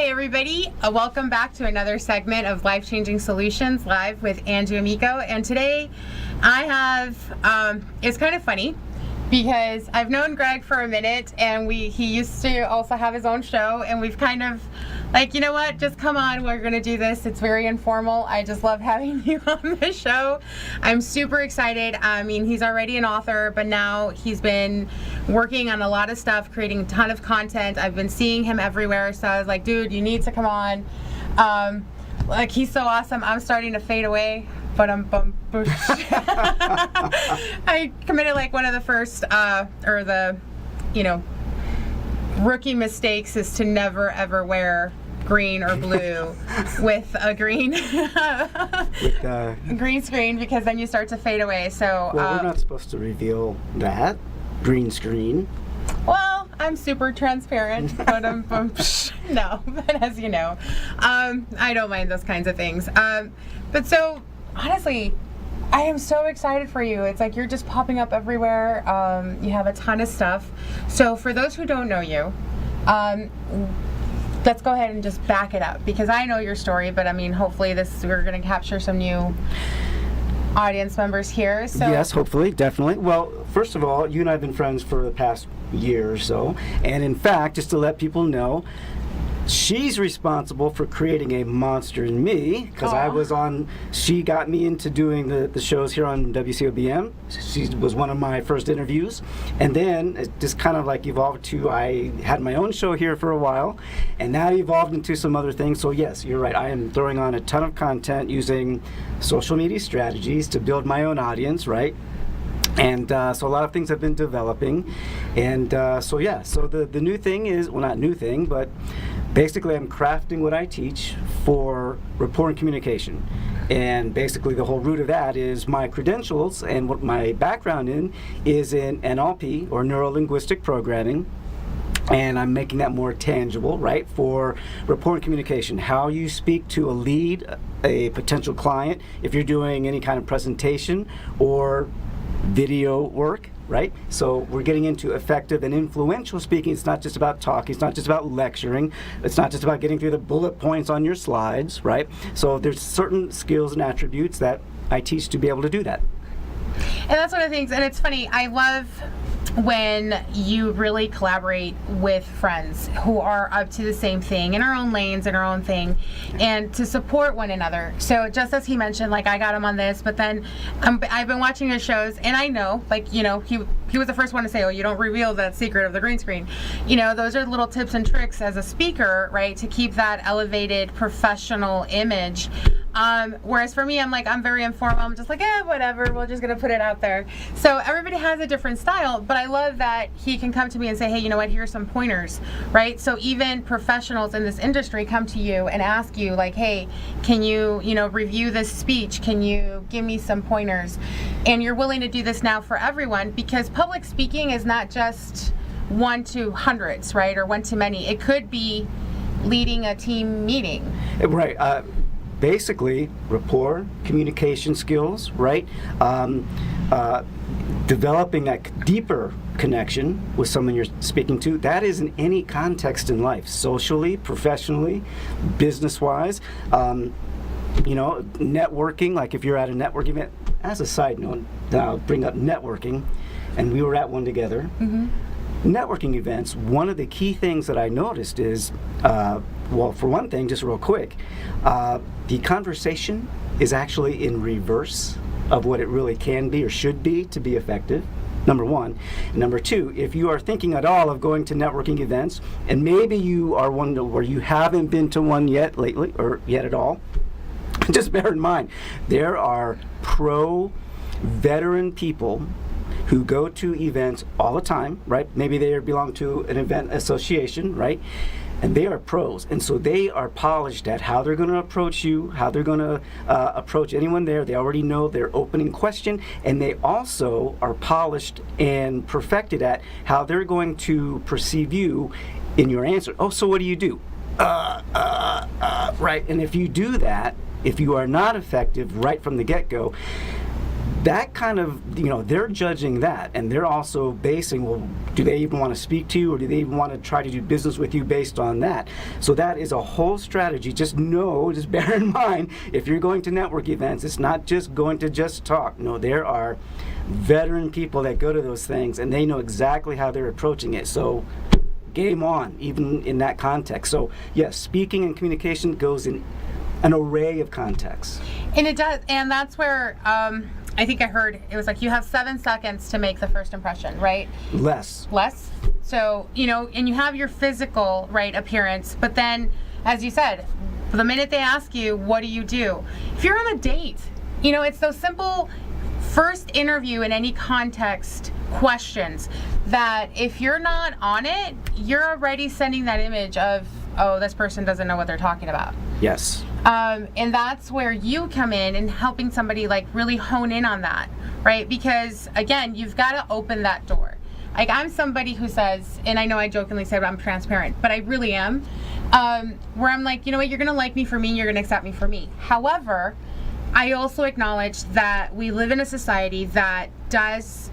Hey everybody, welcome back to another segment of Life Changing Solutions live with Angie Amico. And today I have, it's kind of funny because I've known Greg for a minute and he used to also have his own show, and we've kind of like, you know what, just come on, we're gonna do this. It's very informal. I just love having you on the show. I'm super excited. I mean, he's already an author, but now he's been working on a lot of stuff, creating a ton of content. I've been seeing him everywhere, so I was like, dude, you need to come on. Like, he's so awesome. I'm starting to fade away, but I committed like one of the first, rookie mistakes is to never ever wear green or blue with a green green screen, because then you start to fade away. So we're not supposed to reveal that green screen. Well, I'm super transparent, but no, but as you know, I don't mind those kinds of things. But so honestly, I am so excited for you. It's like you're just popping up everywhere. You have a ton of stuff. So for those who don't know you, let's go ahead and just back it up, because I know your story, but I mean, hopefully we're going to capture some new audience members here. So yes, hopefully, definitely. Well, first of all, you and I have been friends for the past year or so, and in fact, just to let people know, she's responsible for creating a monster in me, because she got me into doing the shows here on WCOBM. She was one of my first interviews, and then it just kind of like evolved to, I had my own show here for a while, and that evolved into some other things. So yes, you're right, I am throwing on a ton of content using social media strategies to build my own audience, right? And so a lot of things have been developing, and so the new thing is, well, not new thing, but basically I'm crafting what I teach for rapport and communication. And basically the whole root of that is my credentials, and what my background in is in NLP, or neuro-linguistic programming. And I'm making that more tangible, right, for rapport and communication. How you speak to a lead, a potential client, if you're doing any kind of presentation or video work, right? So we're getting into effective and influential speaking. It's not just about talking. It's not just about lecturing. It's not just about getting through the bullet points on your slides, right? So there's certain skills and attributes that I teach to be able to do that. And that's one of the things, and it's funny, I love when you really collaborate with friends who are up to the same thing in our own lanes and our own thing, and to support one another. So just as he mentioned, like, I got him on this, but then I've been watching his shows, and I know, like, you know, he was the first one to say, oh, you don't reveal that secret of the green screen. You know, those are little tips and tricks as a speaker, right, to keep that elevated professional image. Whereas for me, I'm like, I'm very informal. I'm just like, whatever, we're just gonna put it out there. So everybody has a different style, but I love that he can come to me and say, hey, you know what, here's some pointers, right? So even professionals in this industry come to you and ask you, like, hey, can you review this speech? Can you give me some pointers? And you're willing to do this now for everyone, because public speaking is not just 1 to hundreds, right? Or 1 to many. It could be leading a team meeting. Right. Basically, rapport, communication skills, right? Developing that deeper connection with someone you're speaking to. That is in any context in life, socially, professionally, business-wise. Networking, like if you're at a networking event. As a side note, I'll bring up networking, and we were at one together. Mm-hmm. Networking events, one of the key things that I noticed is, well, for one thing, just real quick, the conversation is actually in reverse of what it really can be or should be to be effective, number one. And number two, if you are thinking at all of going to networking events, and maybe you are one where you haven't been to one yet lately, or yet at all, just bear in mind, there are veteran people who go to events all the time, right? Maybe they belong to an event association, right? And they are pros, and so they are polished at how they're going to approach you, how they're going to approach anyone there. They already know their opening question, and they also are polished and perfected at how they're going to perceive you in your answer. Oh, so what do you do? Right, and if you do that, if you are not effective right from the get-go, that kind of, they're judging that, and they're also basing, well, do they even want to speak to you, or do they even want to try to do business with you based on that? So that is a whole strategy. Just bear in mind, if you're going to network events, it's not just going to just talk. No, there are veteran people that go to those things, and they know exactly how they're approaching it. So game on, even in that context. So yes, speaking and communication goes in an array of contexts. And it does, and that's where I think I heard it was like you have 7 seconds to make the first impression, right? Less. So, and you have your physical, right, appearance, but then, as you said, the minute they ask you, what do you do? If you're on a date, it's those simple first interview in any context questions that if you're not on it, you're already sending that image of, oh, this person doesn't know what they're talking about. Yes. And that's where you come in and helping somebody like really hone in on that, right? Because again, you've got to open that door. Like I'm somebody who says, and I know I jokingly said I'm transparent, but I really am, where I'm like, you know what, you're going to like me for me, you're going to accept me for me. However, I also acknowledge that we live in a society that does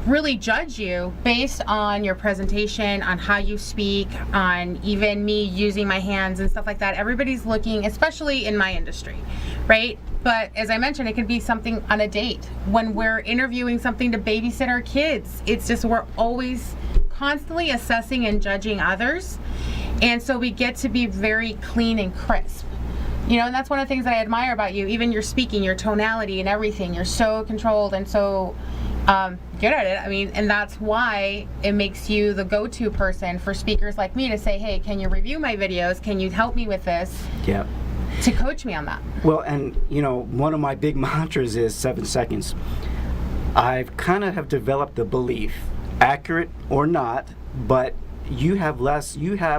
really judge you based on your presentation, on how you speak, on even me using my hands and stuff like that. Everybody's looking, especially in my industry, right? But as I mentioned, it can be something on a date. When we're interviewing something to babysit our kids, it's just we're always constantly assessing and judging others. And so we get to be very clean and crisp. And that's one of the things that I admire about you, even your speaking, your tonality and everything. You're so controlled and so good at it. I mean, and that's why it makes you the go-to person for speakers like me to say, hey, can you review my videos? Can you help me with this? Yeah. To coach me on that. Well, and one of my big mantras is 7 seconds. I've kind of have developed the belief, accurate or not, but you have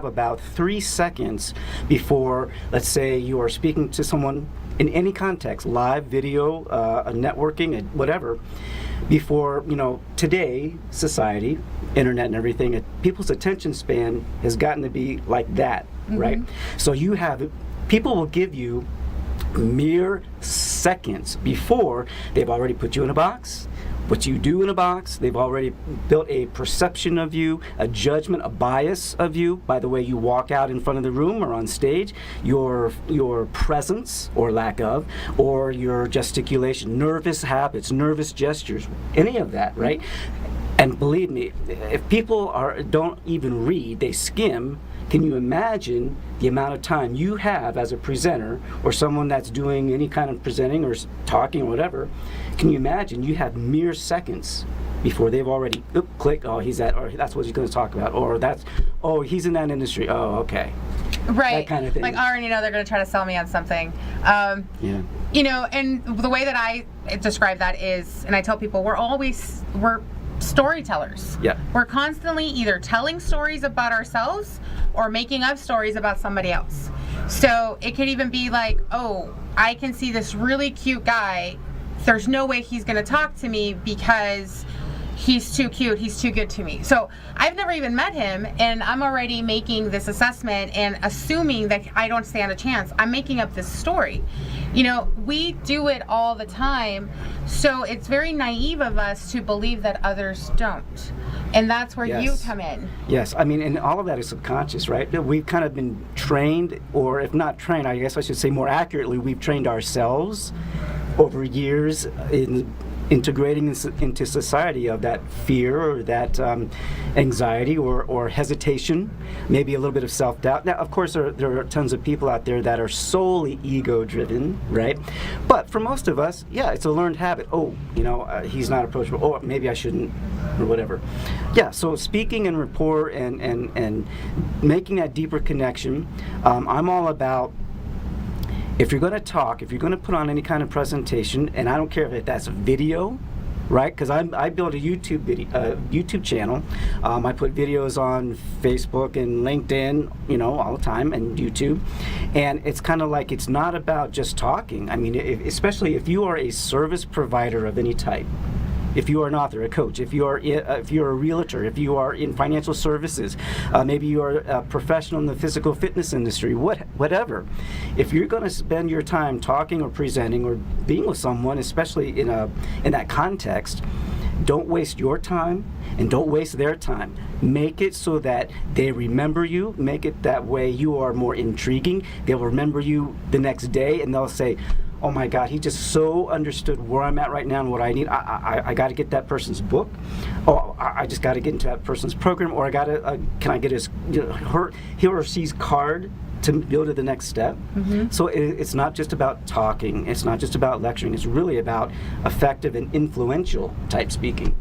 about 3 seconds before, let's say you are speaking to someone in any context, live, video, networking, whatever, before, today, society, internet and everything, people's attention span has gotten to be like that, right? So people will give you mere seconds before they've already put you in a box, what you do in a box. They've already built a perception of you, a judgment, a bias of you by the way you walk out in front of the room or on stage, your presence or lack of, or your gesticulation, nervous habits, nervous gestures, any of that, right? And believe me, if people don't even read, they skim. Can you imagine the amount of time you have as a presenter or someone that's doing any kind of presenting or talking or whatever? Can you imagine you have mere seconds before they've already clicked, or that's what he's going to talk about, or he's in that industry, oh, okay. Right. That kind of thing. Like, I already know they're going to try to sell me on something. Yeah. And the way that I describe that is, and I tell people, we're storytellers. Yeah. We're constantly either telling stories about ourselves or making up stories about somebody else. So it could even be like, oh, I can see this really cute guy. There's no way he's going to talk to me because he's too cute, he's too good to me. So I've never even met him, and I'm already making this assessment and assuming that I don't stand a chance. I'm making up this story. We do it all the time, so it's very naive of us to believe that others don't. And that's where you come in. Yes, I mean, and all of that is subconscious, right? We've kind of been trained, or if not trained, I guess I should say more accurately, we've trained ourselves over years in integrating into society of that fear or that anxiety or hesitation, maybe a little bit of self-doubt. Now, of course, there are tons of people out there that are solely ego-driven, right? But for most of us, yeah, it's a learned habit. Oh, he's not approachable. Oh, maybe I shouldn't, or whatever. Yeah, so speaking and rapport and making that deeper connection, I'm all about, if you're going to talk, if you're going to put on any kind of presentation, and I don't care if that's a video, right? Because I built a YouTube channel. I put videos on Facebook and LinkedIn, all the time, and YouTube. And it's kind of like, it's not about just talking. I mean, especially if you are a service provider of any type, If you are an author, a coach, if you're a realtor, if you are in financial services, maybe you are a professional in the physical fitness industry, whatever. If you're going to spend your time talking or presenting or being with someone, especially in that context, don't waste your time and don't waste their time. Make it so that they remember you. Make it that way you are more intriguing. They'll remember you the next day and they'll say, oh my God, he just so understood where I'm at right now and what I need. I got to get that person's book. Oh, I just got to get into that person's program, or I got to, can I get his, he or she's card to go to the next step? Mm-hmm. So it's not just about talking. It's not just about lecturing. It's really about effective and influential type speaking.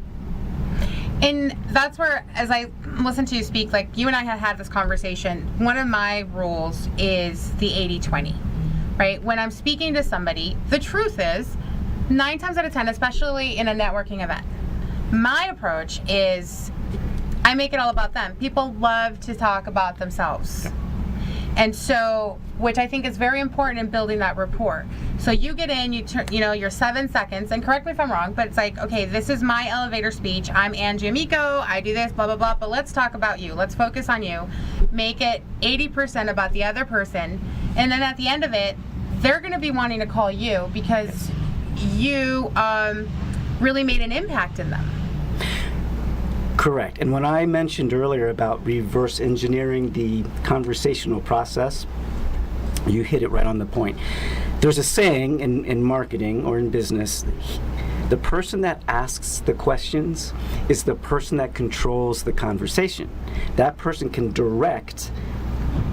And that's where, as I listen to you speak, like you and I had this conversation, one of my rules is the 80-20. Right? When I'm speaking to somebody, the truth is, 9 times out of 10, especially in a networking event, my approach is I make it all about them. People love to talk about themselves. Yeah. And so, which I think is very important in building that rapport. So you get in, your 7 seconds, and correct me if I'm wrong, but it's like, okay, this is my elevator speech. I'm Angie Amico. I do this, blah, blah, blah, but let's talk about you. Let's focus on you. Make it 80% about the other person. And then at the end of it, they're going to be wanting to call you because you really made an impact in them. Correct. And when I mentioned earlier about reverse engineering the conversational process, you hit it right on the point. There's a saying in marketing or in business, the person that asks the questions is the person that controls the conversation. That person can direct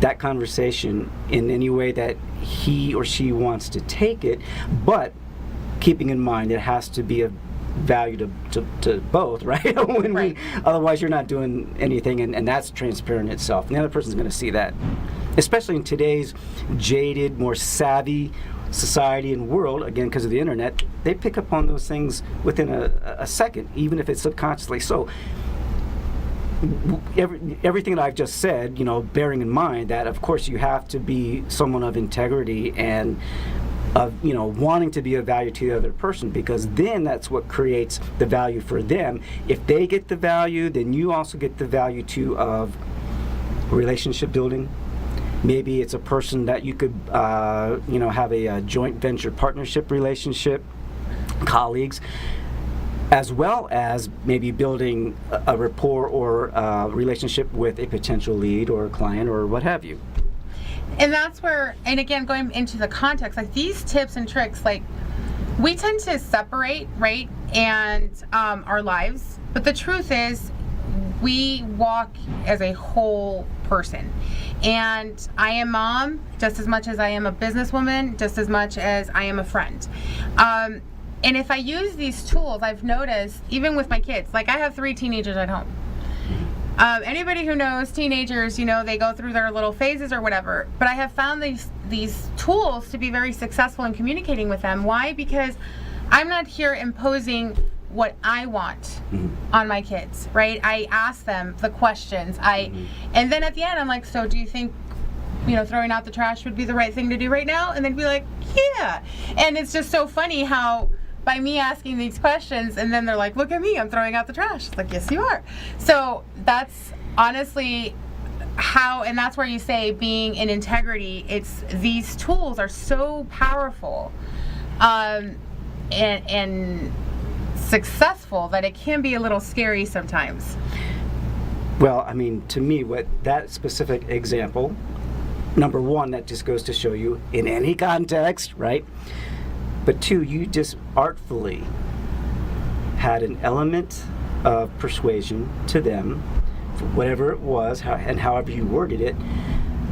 that conversation in any way that he or she wants to take it, but keeping in mind it has to be of value to both, right? Right. Otherwise you're not doing anything, and that's transparent itself. And the other person's going to see that. Especially in today's jaded, more savvy society and world, again, because of the internet, they pick up on those things within a second, even if it's subconsciously. So everything that I've just said, bearing in mind that, of course, you have to be someone of integrity and of, wanting to be of value to the other person, because then that's what creates the value for them. If they get the value, then you also get the value too of relationship building. Maybe it's a person that you could, have a joint venture partnership relationship, colleagues, as well as maybe building a rapport or a relationship with a potential lead or a client or what have you. And that's where, and again, going into the context, like these tips and tricks, like we tend to separate, right, and our lives. But the truth is, we walk as a whole person. And I am mom just as much as I am a businesswoman, just as much as I am a friend. And if I use these tools, I've noticed, even with my kids, like I have 3 teenagers at home. Anybody who knows teenagers, they go through their little phases or whatever. But I have found these tools to be very successful in communicating with them. Why? Because I'm not here imposing what I want on my kids, right? I ask them the questions. And then at the end, I'm like, so do you think, throwing out the trash would be the right thing to do right now? And they'd be like, yeah. And it's just so funny how by me asking these questions, and then they're like, look at me, I'm throwing out the trash. It's like, yes, you are. So that's honestly how, and that's where you say being in integrity, it's these tools are so powerful and successful that it can be a little scary sometimes. Well, I mean, to me, what that specific example, number one, that just goes to show you in any context, right? But 2, you just artfully had an element of persuasion to them, for whatever it was, and however you worded it,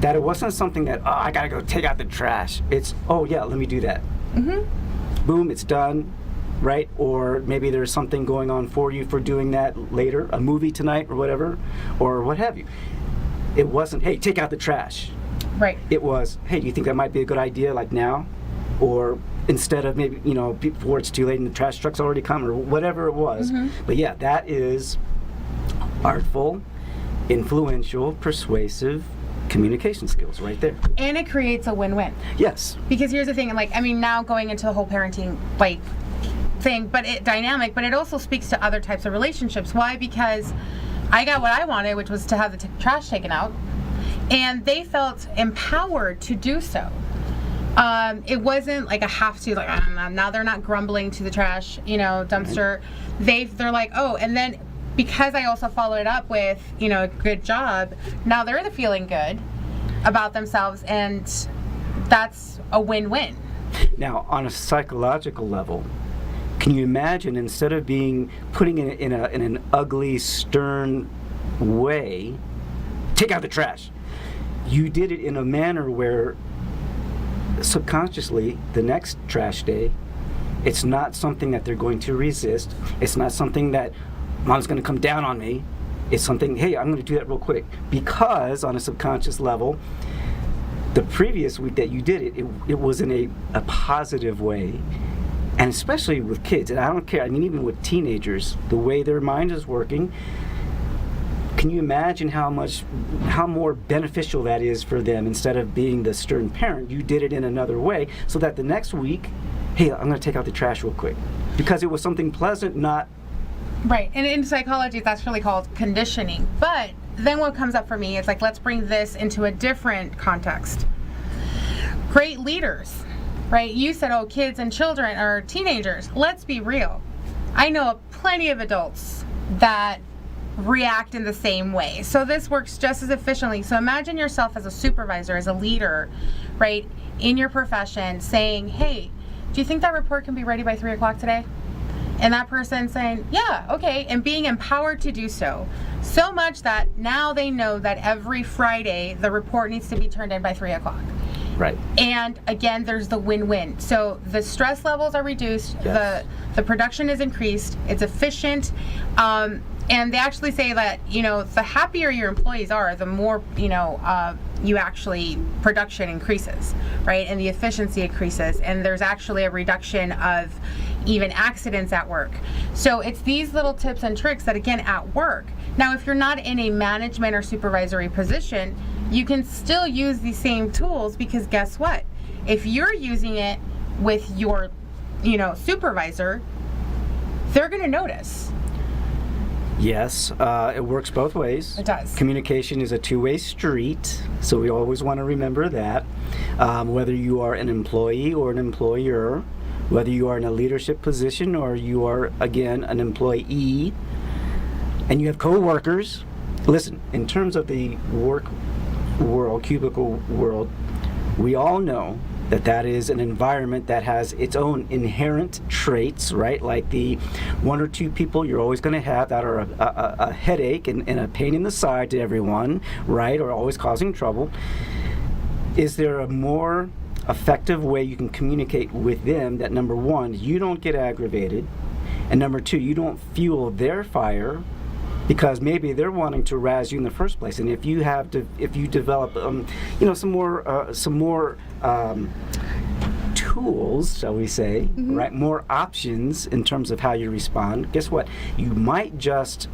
that it wasn't something that, I gotta go take out the trash. It's, oh yeah, let me do that. Mm-hmm. Boom, it's done, right? Or maybe there's something going on for you for doing that later, a movie tonight or whatever, or what have you. It wasn't, hey, take out the trash. Right. It was, hey, do you think that might be a good idea, like now? Or instead of maybe, before it's too late and the trash truck's already come, or whatever it was. Mm-hmm. But yeah, that is artful, influential, persuasive communication skills right there. And it creates a win-win. Yes. Because here's the thing, now going into the whole parenting, thing, but dynamic, but it also speaks to other types of relationships. Why? Because I got what I wanted, which was to have the trash taken out, and they felt empowered to do so. It wasn't like a have to, like, now they're not grumbling to the trash, dumpster. They're like, oh, and then because I also followed it up with, good job, now they're feeling good about themselves, and that's a win-win. Now, on a psychological level, can you imagine, instead of putting it in an ugly, stern way, take out the trash, you did it in a manner where subconsciously the next trash day, it's not something that they're going to resist. It's not something that mom's going to come down on me. It's something, hey, I'm going to do that real quick, because on a subconscious level, the previous week that you did it was in a positive way. And especially with kids, and I don't care, I mean, even with teenagers, the way their mind is working, can you imagine how more beneficial that is for them? Instead of being the stern parent, you did it in another way, so that the next week, hey, I'm going to take out the trash real quick, because it was something pleasant, not... Right, and in psychology, that's really called conditioning. But then what comes up for me is like, let's bring this into a different context. Great leaders, right? You said, oh, kids and children or teenagers. Let's be real. I know plenty of adults that react in the same way. So this works just as efficiently. So imagine yourself as a supervisor, as a leader, right, in your profession, saying, hey, do you think that report can be ready by 3 o'clock today? And that person saying, yeah, okay, and being empowered to do so. So much that now they know that every Friday the report needs to be turned in by 3 o'clock. Right. And again, there's the win-win. So the stress levels are reduced, yes. the production is increased, it's efficient, and they actually say that, the happier your employees are, the more, you actually, production increases, right? And the efficiency increases, and there's actually a reduction of even accidents at work. So it's these little tips and tricks that, again, at work. Now, if you're not in a management or supervisory position, you can still use these same tools, because guess what? If you're using it with your, supervisor, they're going to notice. Yes, it works both ways. It does. Communication is a two-way street, so we always want to remember that. Whether you are an employee or an employer, whether you are in a leadership position or you are, again, an employee, and you have co-workers. Listen, in terms of the work world, cubicle world, we all know that is an environment that has its own inherent traits, right? Like the one or two people you're always going to have that are a headache and a pain in the side to everyone, right? Or always causing trouble. Is there a more effective way you can communicate with them that, number one, you don't get aggravated, and number two, you don't fuel their fire, because maybe they're wanting to razz you in the first place? And if you develop some more tools, shall we say, mm-hmm. right, more options in terms of how you respond, guess what, you might just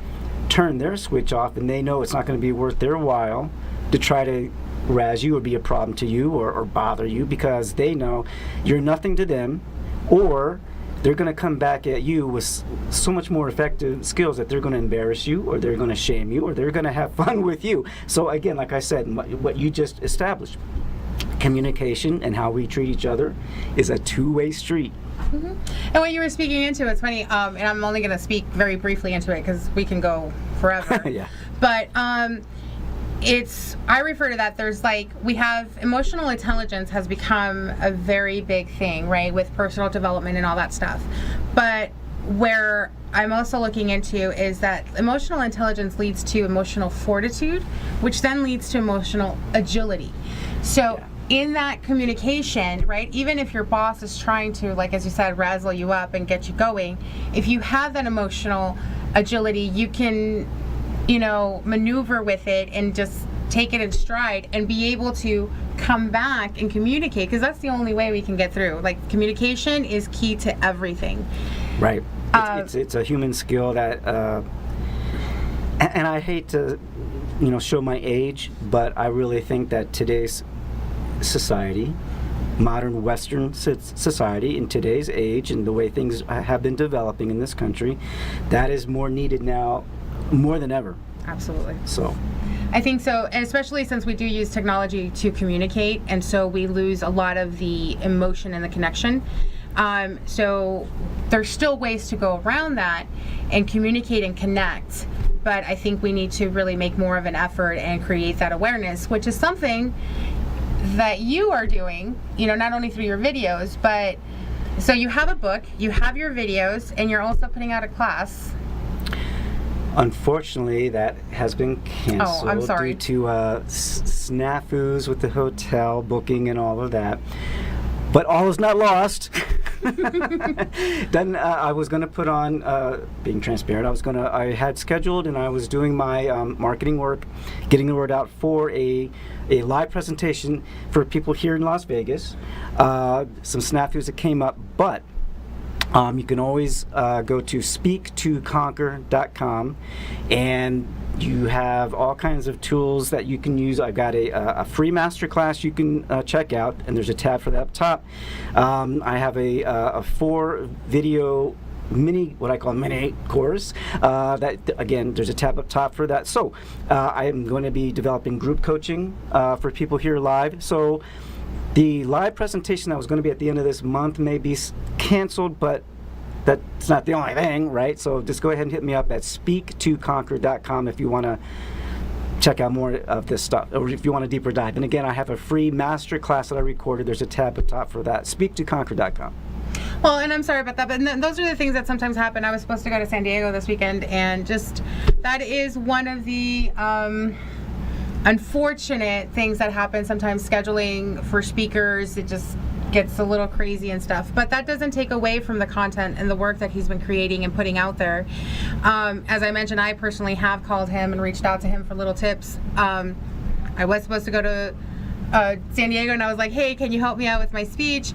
turn their switch off, and they know it's not going to be worth their while to try to razz you or be a problem to you or bother you, because they know you're nothing to them, or they're going to come back at you with so much more effective skills that they're going to embarrass you, or they're going to shame you, or they're going to have fun with you. So again, like I said, what you just established, communication and how we treat each other is a two-way street. Mm-hmm. And what you were speaking into, it's funny, and I'm only going to speak very briefly into it because we can go forever. Yeah. But I refer to that, we have emotional intelligence has become a very big thing, right, with personal development and all that stuff. But where I'm also looking into is that emotional intelligence leads to emotional fortitude, which then leads to emotional agility. So in that communication, right, even if your boss is trying to, like as you said, razzle you up and get you going, if you have that emotional agility, you can maneuver with it and just take it in stride and be able to come back and communicate, because that's the only way we can get through. Like, communication is key to everything. Right. It's a human skill that, and I hate to, show my age, but I really think that today's society, modern Western society in today's age and the way things have been developing in this country, that is more needed now more than ever. Absolutely. So I think so, and especially since we do use technology to communicate, and so we lose a lot of the emotion and the connection. So there's still ways to go around that and communicate and connect, but I think we need to really make more of an effort and create that awareness, which is something that you are doing, not only through your videos, but so you have a book, you have your videos, and you're also putting out a class. Unfortunately, that has been canceled I'm sorry. due to snafus with the hotel booking and all of that. But all is not lost. Then I was going to put on, being transparent, I had scheduled and I was doing my marketing work, getting the word out for a live presentation for people here in Las Vegas. Some snafus that came up, but you can always go to speaktoconquer.com, and you have all kinds of tools that you can use. I've got a free masterclass you can check out, and there's a tab for that up top. I have a 4-video what I call mini course. That again, there's a tab up top for that. So I am going to be developing group coaching for people here live. So the live presentation that was going to be at the end of this month may be canceled, but that's not the only thing, right? So just go ahead and hit me up at speaktoconquer.com if you want to check out more of this stuff, or if you want a deeper dive. And again, I have a free master class that I recorded. There's a tab up top for that, speaktoconquer.com. Well, and I'm sorry about that, but those are the things that sometimes happen. I was supposed to go to San Diego this weekend, and just that is one of the unfortunate things that happen sometimes. Scheduling for speakers, it just gets a little crazy and stuff, but that doesn't take away from the content and the work that he's been creating and putting out there. As I mentioned, I personally have called him and reached out to him for little tips. I was supposed to go to San Diego, and I was like, hey, can you help me out with my speech?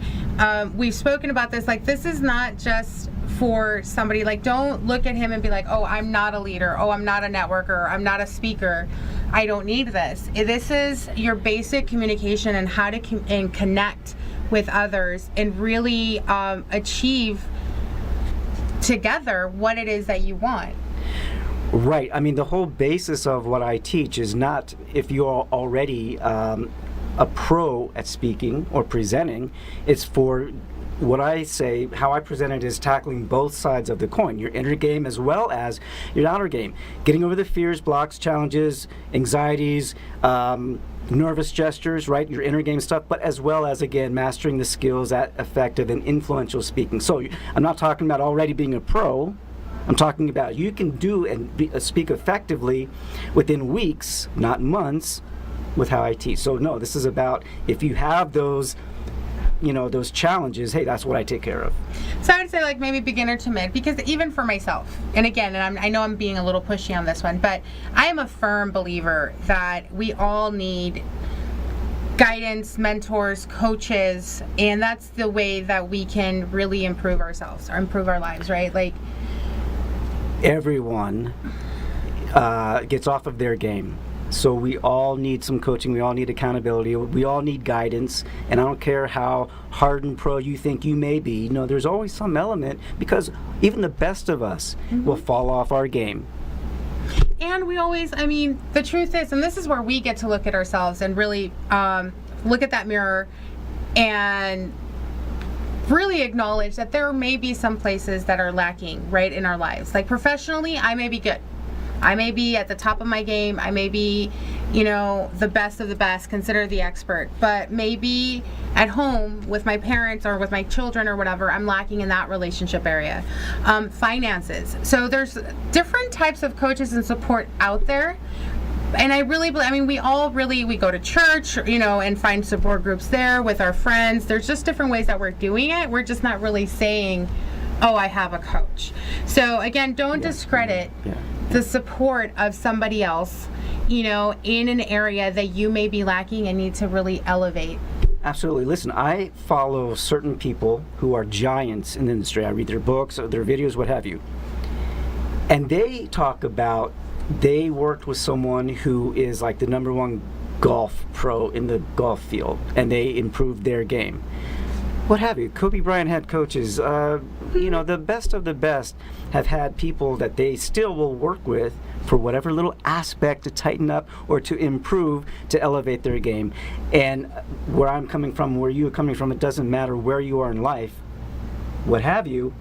We've spoken about this, like, this is not just for somebody, like, don't look at him and be like, oh, I'm not a leader, oh, I'm not a networker, I'm not a speaker, I don't need this. This is your basic communication and how to connect with others and really achieve together what it is that you want. Right. I mean, the whole basis of what I teach is not if you're already a pro at speaking or presenting. It's for what I say, how I present it is tackling both sides of the coin, your inner game as well as your outer game. Getting over the fears, blocks, challenges, anxieties, nervous gestures, right, your inner game stuff, but as well as, again, mastering the skills at effective and influential speaking. So I'm not talking about already being a pro. I'm talking about you can do and speak effectively within weeks, not months, with how I teach. So no, this is about if you have those those challenges, hey, that's what I take care of. So I would say like maybe beginner to mid, because even for myself, and again, and I know I'm being a little pushy on this one, but I am a firm believer that we all need guidance, mentors, coaches, and that's the way that we can really improve ourselves or improve our lives, right? Like everyone gets off of their game. So we all need some coaching, we all need accountability, we all need guidance, and I don't care how hard and pro you think you may be, there's always some element, because even the best of us will fall off our game. And we always, the truth is, and this is where we get to look at ourselves and really look at that mirror and really acknowledge that there may be some places that are lacking, right, in our lives. Like professionally, I may be good. I may be at the top of my game. I may be, the best of the best, considered the expert. But maybe at home with my parents or with my children or whatever, I'm lacking in that relationship area. Finances. So there's different types of coaches and support out there. And I really believe, we go to church, and find support groups there with our friends. There's just different ways that we're doing it. We're just not really saying, oh, I have a coach. So again, don't discredit the support of somebody else, in an area that you may be lacking and need to really elevate. Absolutely. Listen, I follow certain people who are giants in the industry. I read their books, or their videos, what have you. And they talk about they worked with someone who is like the number one golf pro in the golf field and they improved their game. What have you. Kobe Bryant had coaches. The best of the best have had people that they still will work with for whatever little aspect to tighten up or to improve, to elevate their game. And where I'm coming from, where you're coming from, it doesn't matter where you are in life, what have you,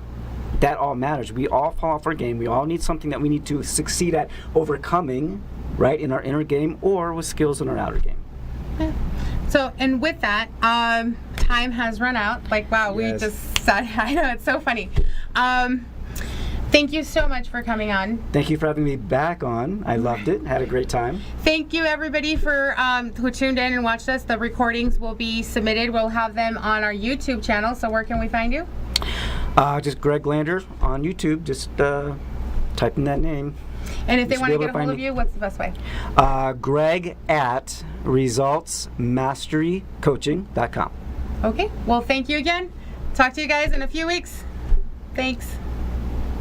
that all matters. We all fall off our game. We all need something that we need to succeed at overcoming, right, in our inner game or with skills in our outer game. Yeah. So, and with that, time has run out. Like, wow, Yes. we just sat. I know, it's so funny. Thank you so much for coming on. Thank you for having me back on. I loved it. Had a great time. Thank you, everybody, for who tuned in and watched us. The recordings will be submitted. We'll have them on our YouTube channel. So where can we find you? Just Greg Lander on YouTube. Just type in that name. And if they You should want be to able get to a hold find of me. you, what's the best way? Greg at resultsmasterycoaching.com. Okay. Well, thank you again. Talk to you guys in a few weeks. Thanks.